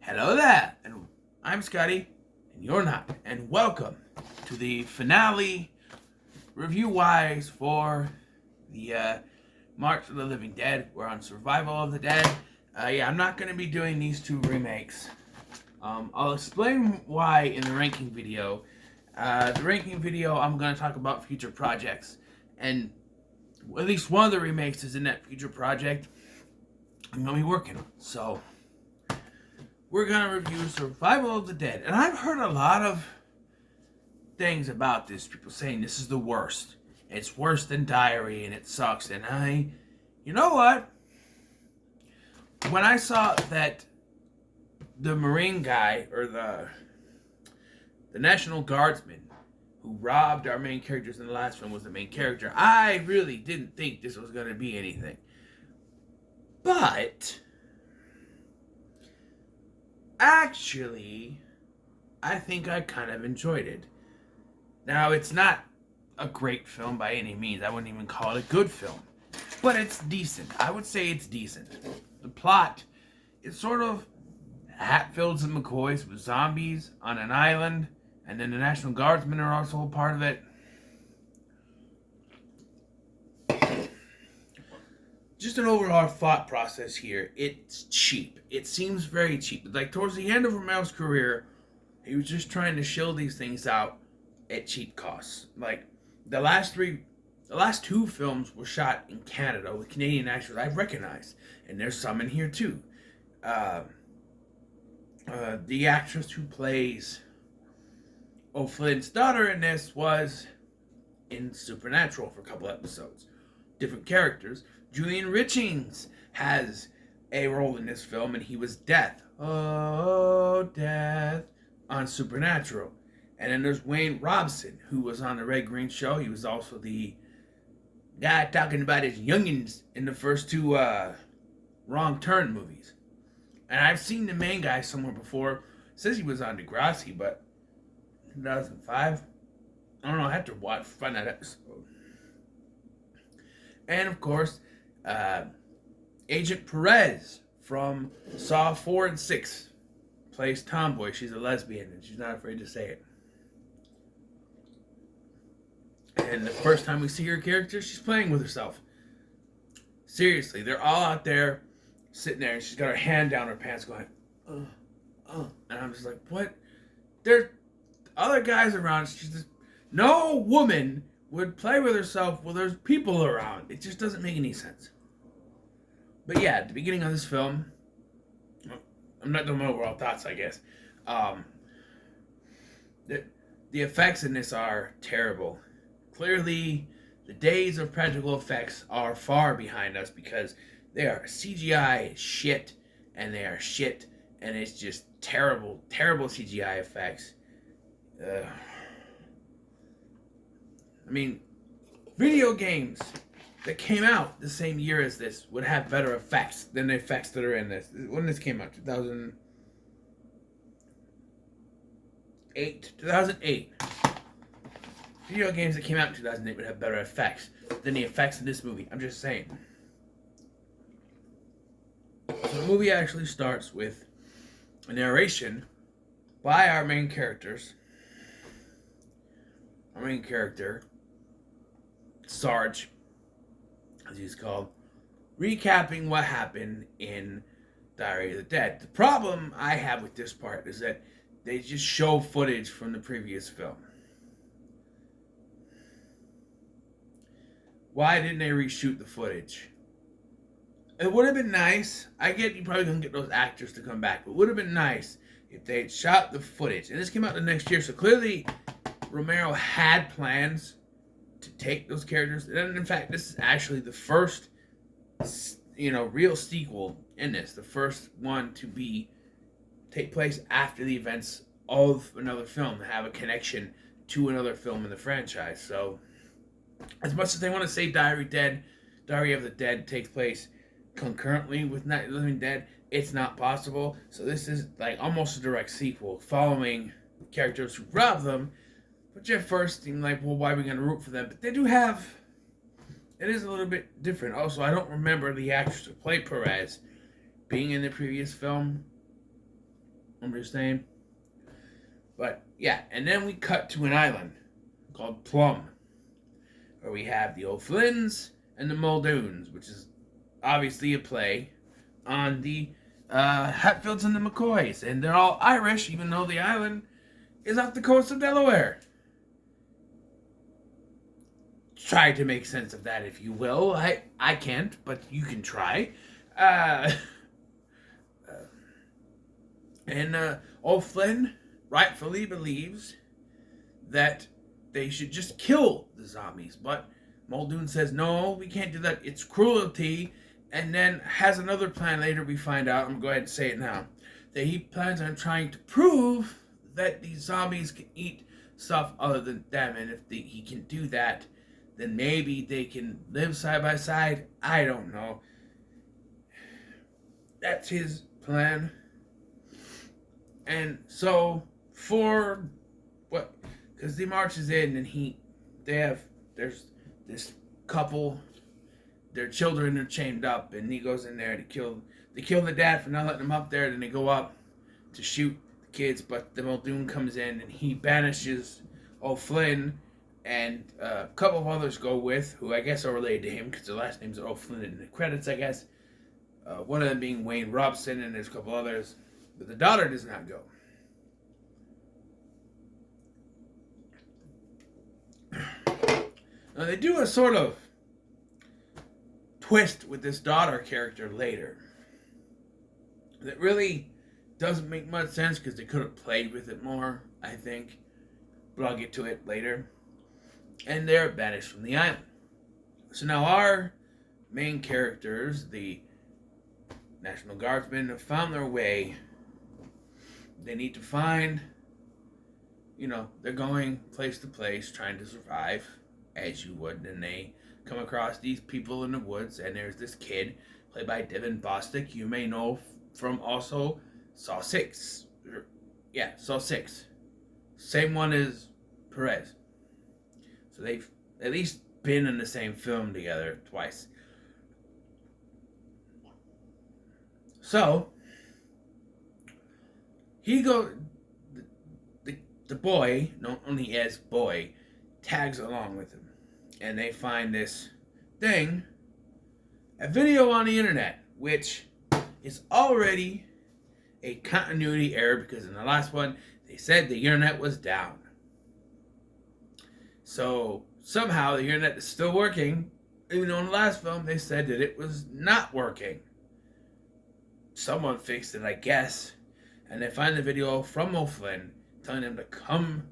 Hello there, and I'm Scotty, and you're not, and welcome to the finale review-wise for the March of the Living Dead. We're on Survival of the Dead. I'm not going to be doing these two remakes. I'll explain why in the ranking video. The ranking video, I'm going to talk about future projects, and at least one of the remakes is in that future project I'm going to be working on. So we're going to review Survival of the Dead. And I've heard a lot of things about this. People saying this is the worst. It's worse than Diary and it sucks. And you know what? When I saw that the Marine guy, or the National Guardsman who robbed our main characters in the last film was the main character, I really didn't think this was going to be anything. But actually, I think I kind of enjoyed it. Now, it's not a great film by any means. I wouldn't even call it a good film. But it's decent. I would say it's decent. The plot is sort of Hatfields and McCoys with zombies on an island, and then the National Guardsmen are also a part of it. Just an overall thought process here. It's cheap. It seems very cheap. Like towards the end of Romero's career, he was just trying to shill these things out at cheap costs. Like the last two films were shot in Canada with Canadian actors I've recognized, and there's some in here too. The actress who plays O'Flynn's daughter in this was in Supernatural for a couple episodes. Different characters. Julian Richings has a role in this film, and he was Death. Oh, Death on Supernatural. And then there's Wayne Robson, who was on the Red Green Show. He was also the guy talking about his youngins in the first two Wrong Turn movies. And I've seen the main guy somewhere before. It says he was on Degrassi, but 2005. I don't know. I have to find that episode. And of course, Agent Perez from Saw 4 and 6 plays Tomboy. She's a lesbian, and she's not afraid to say it. And the first time we see her character, she's playing with herself. Seriously, they're all out there, sitting there, and she's got her hand down her pants going, and I'm just like, what? There's other guys around. She's just, no woman would play with herself while there's people around. It just doesn't make any sense. But yeah, at the beginning of this film, I'm not doing my overall thoughts, I guess. The effects in this are terrible. Clearly, the days of practical effects are far behind us because they are CGI shit, and they are shit, and it's just terrible, terrible CGI effects. I mean, video games that came out the same year as this would have better effects than the effects that are in this. When this came out, 2008. Video games that came out in 2008 would have better effects than the effects in this movie. I'm just saying. So the movie actually starts with a narration by our main characters. Our main character, Sarge, as he's called, recapping what happened in Diary of the Dead. The problem I have with this part is that they just show footage from the previous film. Why didn't they reshoot the footage? It would have been nice. I get you probably couldn't get those actors to come back, but it would have been nice if they had shot the footage. And this came out the next year, so clearly Romero had plans to take those characters. And in fact, this is actually the first, real sequel in this. The first one to take place after the events of another film, to have a connection to another film in the franchise. So, as much as they want to say Diary of the Dead takes place concurrently with Night of the Living Dead, it's not possible. So this is like almost a direct sequel, following characters who robbed them, which at first seemed like, well, why are we going to root for them? But they do have, it is a little bit different. Also, I don't remember the actress who played Perez being in the previous film. I'm just saying. But yeah, and then we cut to an island called Plum, where we have the O'Flynns and the Muldoons, which is obviously a play on the Hatfields and the McCoys, and they're all Irish, even though the island is off the coast of Delaware. Try to make sense of that, if you will. I can't, but you can try. And O'Flynn rightfully believes that they should just kill the zombies, but Muldoon says, no, we can't do that. It's cruelty. And then has another plan later, we find out. I'm going to go ahead and say it now. That he plans on trying to prove that these zombies can eat stuff other than them. And if he can do that, then maybe they can live side by side. I don't know. That's his plan. And so, for what? Because he marches in and there's this couple, their children are chained up, and he goes in there to kill the dad for not letting them up there. Then they go up to shoot the kids, but the Muldoon comes in and he banishes O'Flynn, and a couple of others go with, who I guess are related to him because their last names are O'Flynn in the credits, I guess. One of them being Wayne Robson, and there's a couple others, but the daughter does not go. Now they do a sort of twist with this daughter character later that really doesn't make much sense because they could have played with it more, I think. But I'll get to it later. And they're banished from the island. So now our main characters, the National Guardsmen, have found their way. They need to find, they're going place to place trying to survive, as you would. And they come across these people in the woods, and there's this kid played by Devin Bostick, you may know from also Saw 6. Yeah, Saw 6. Same one as Perez. So they've at least been in the same film together twice. So the boy, known only as Boy, tags along with him. And they find this thing, a video on the internet, which is already a continuity error because in the last one, they said the internet was down. So somehow the internet is still working, even though in the last film they said that it was not working. Someone fixed it, I guess. And they find the video from O'Flynn telling them to come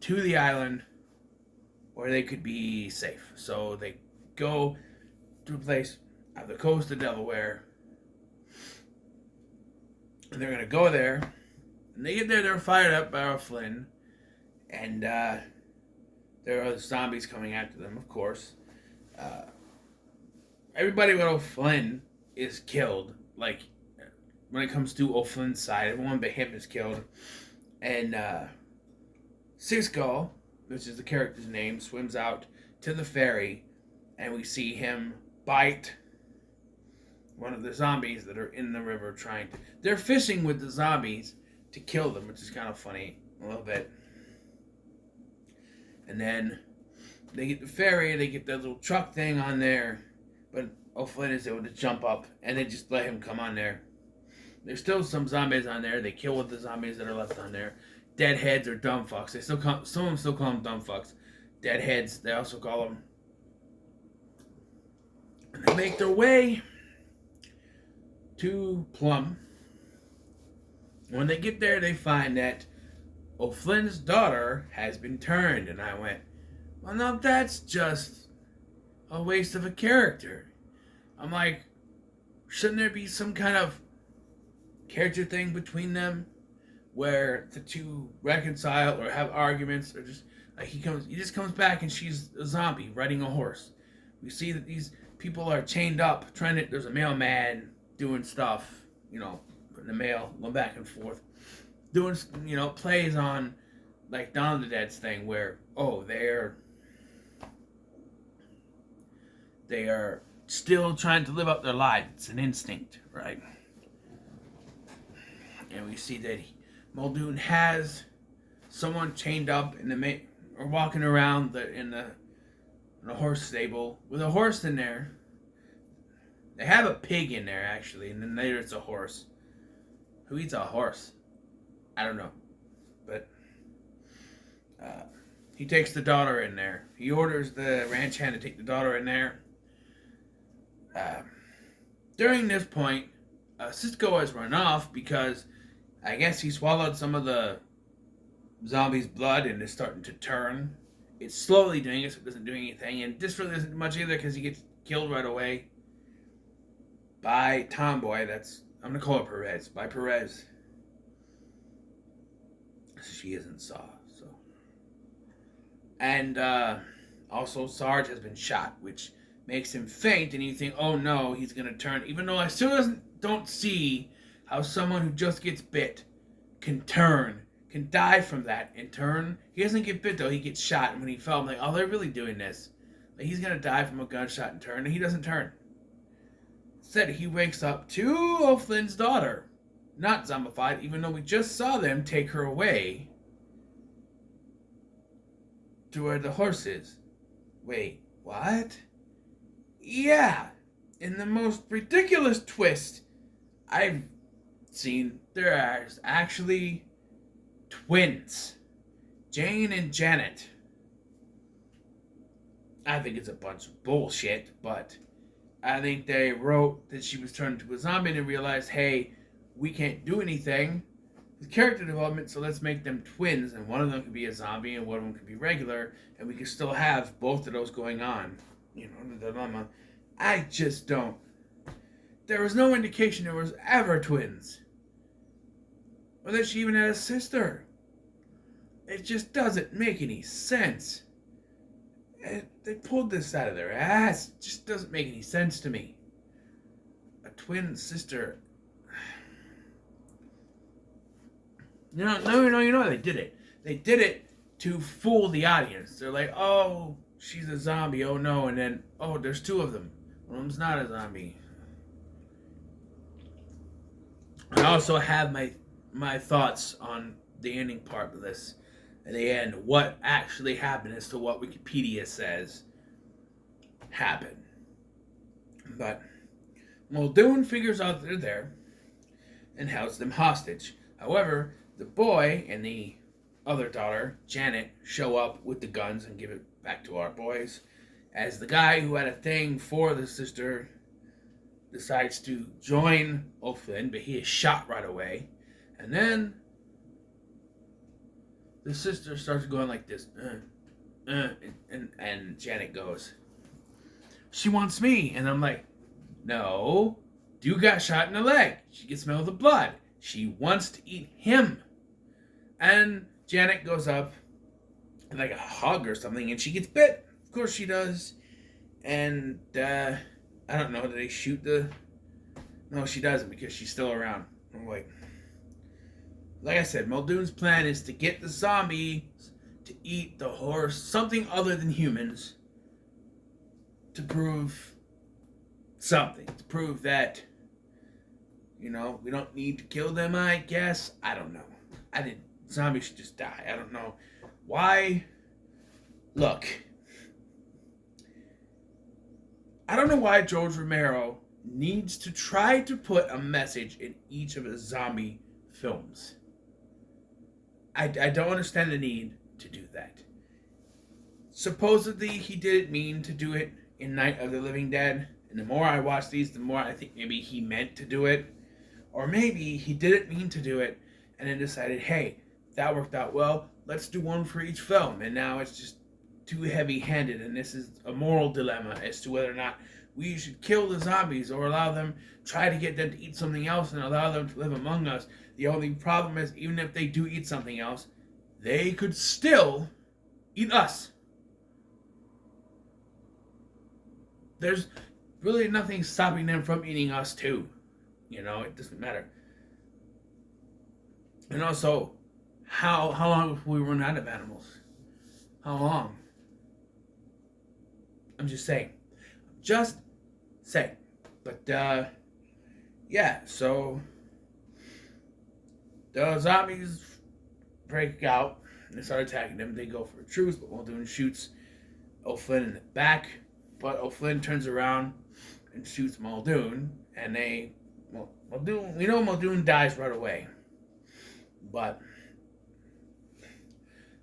to the island where they could be safe. So they go to a place on the coast of Delaware. And they're going to go there. And they get there, they're fired up by O'Flynn. And there are zombies coming after them, of course. Everybody with O'Flynn is killed. Like, when it comes to O'Flynn's side, everyone but him is killed. And Siskel, which is the character's name, swims out to the ferry, and we see him bite one of the zombies that are in the river they're fishing with the zombies to kill them, which is kind of funny a little bit. And then they get the ferry, they get that little truck thing on there, but O'Flynn is able to jump up, and they just let him come on there. There's still some zombies on there. They kill with the zombies that are left on there. Deadheads or dumb fucks. Some of them still call them dumb fucks. Deadheads, they also call them. And they make their way to Plum. When they get there, they find that O'Flynn's daughter has been turned. And I went, well, now that's just a waste of a character. I'm like, shouldn't there be some kind of character thing between them where the two reconcile or have arguments, or just like he just comes back and she's a zombie riding a horse. We see that these people are chained up there's a mailman doing stuff, putting the mail, going back and forth, doing, plays on like Dawn of the Dead's thing where they are still trying to live up their lives. It's an instinct, right? And we see that Muldoon has someone chained up in the or walking around in a horse stable with a horse in there. They have a pig in there actually, and then later it's a horse. Who eats a horse? I don't know, but he takes the daughter in there. He orders the ranch hand to take the daughter in there. During this point, Cisco has run off because I guess he swallowed some of the zombie's blood and is starting to turn. It's slowly doing it, so it doesn't do anything. And this really isn't much either because he gets killed right away by Tomboy. I'm going to call her Perez. By Perez. She isn't Saw. So. And also Sarge has been shot, which makes him faint. And you think, oh no, he's going to turn. Even though I still don't see how someone who just gets bit can turn. Can die from that and turn. He doesn't get bit though, he gets shot. And when he fell, I'm like, oh, they're really doing this. Like, he's gonna die from a gunshot and turn, and he doesn't turn. Instead, he wakes up to O'Flynn's daughter. Not zombified, even though we just saw them take her away to where the horse is. Wait, what? Yeah. In the most ridiculous twist I've seen, there are actually twins. Jane and Janet. I think it's a bunch of bullshit, but I think they wrote that she was turned into a zombie and realized, hey, we can't do anything with character development, so let's make them twins, and one of them could be a zombie and one of them could be regular, and we could still have both of those going on. You know, the dilemma. I just don't. There was no indication there was ever twins. Or that she even had a sister. It just doesn't make any sense. They pulled this out of their ass. It just doesn't make any sense to me. A twin sister. No, they did it. They did it to fool the audience. They're like, oh, she's a zombie, oh no, and then, oh, there's two of them. One of them's not a zombie. I also have my thoughts on the ending part of this. At the end, what actually happened as to what Wikipedia says happened. But Muldoon figures out they're there and holds them hostage. However, the boy and the other daughter, Janet, show up with the guns and give it back to our boys. As the guy who had a thing for the sister decides to join O'Flynn, but he is shot right away. And then the sister starts going like this. And Janet goes, she wants me. And I'm like, no. Dude got shot in the leg. She can smell the blood. She wants to eat him. And Janet goes up and like a hug or something, and she gets bit. Of course she does. And I don't know, do they shoot the... No, she doesn't, because she's still around. I'm like I said, Muldoon's plan is to get the zombie to eat the horse, something other than humans, to prove something. To prove that, you know, we don't need to kill them, I guess. I don't know. Zombies should just die. I don't know. Why? Look. I don't know why George Romero needs to try to put a message in each of his zombie films. I don't understand the need to do that. Supposedly, he didn't mean to do it in Night of the Living Dead. And the more I watch these, the more I think maybe he meant to do it. Or maybe he didn't mean to do it and then decided, hey, that worked out well. Let's do one for each film. And now it's just too heavy-handed. And this is a moral dilemma as to whether or not we should kill the zombies or allow them, try to get them to eat something else and allow them to live among us. The only problem is, even if they do eat something else, they could still eat us. There's really nothing stopping them from eating us too. You know, it doesn't matter. And also, how long before we run out of animals? How long? I'm just saying. But, yeah, so The zombies break out and they start attacking them. They go for a truce, but Muldoon shoots O'Flynn in the back. But O'Flynn turns around and shoots Muldoon, and Muldoon dies right away. But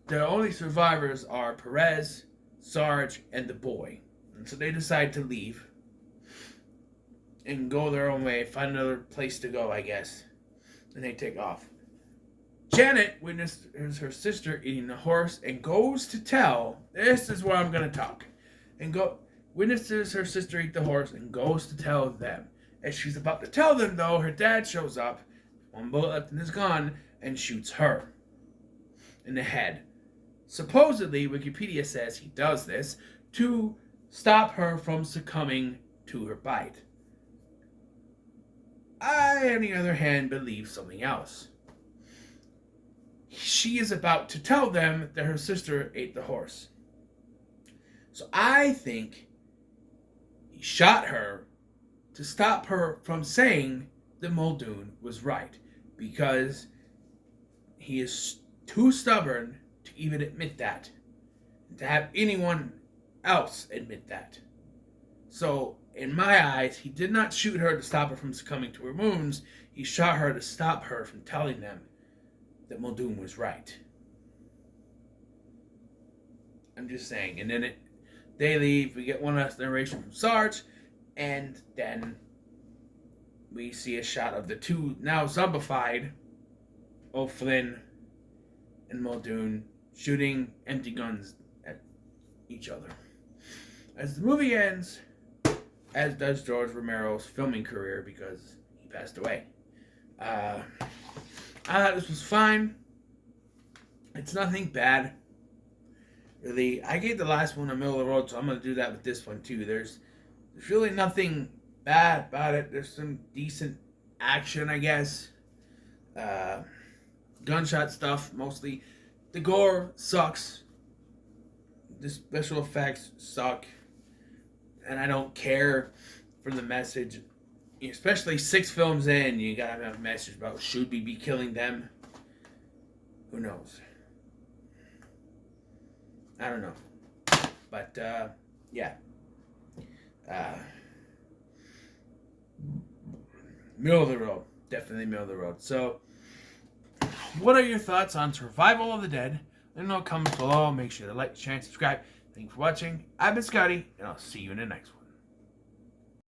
the only survivors are Perez, Sarge, and the boy. And so they decide to leave and go their own way, find another place to go, I guess. And they take off. Janet witnesses her sister eating a horse and goes to tell, this is where I'm going to talk, witnesses her sister eat the horse and goes to tell them. As she's about to tell them, though, her dad shows up, one bullet left in his gun, and shoots her in the head. Supposedly, Wikipedia says he does this to stop her from succumbing to her bite. I, on the other hand, believe something else. She is about to tell them that her sister ate the horse. So I think he shot her to stop her from saying that Muldoon was right, because he is too stubborn to even admit that, and to have anyone else admit that. So, in my eyes, he did not shoot her to stop her from succumbing to her wounds. He shot her to stop her from telling them that Muldoon was right. I'm just saying. And then they leave. We get one last narration from Sarge, and then we see a shot of the two now zombified O'Flynn and Muldoon shooting empty guns at each other. As the movie ends, as does George Romero's filming career, because he passed away. I thought this was fine. It's nothing bad, really. I gave the last one a middle of the road, so I'm going to do that with this one too. There's really nothing bad about it. There's some decent action, I guess. Gunshot stuff, mostly. The gore sucks. The special effects suck. And I don't care for the message. Especially 6 films in, you gotta have a message about should we be killing them? Who knows? I don't know. But, yeah. Middle of the road. Definitely middle of the road. So, what are your thoughts on Survival of the Dead? Let me know in the comments below. Make sure to like, share, and subscribe. Thanks for watching. I've been Scotty, and I'll see you in the next one.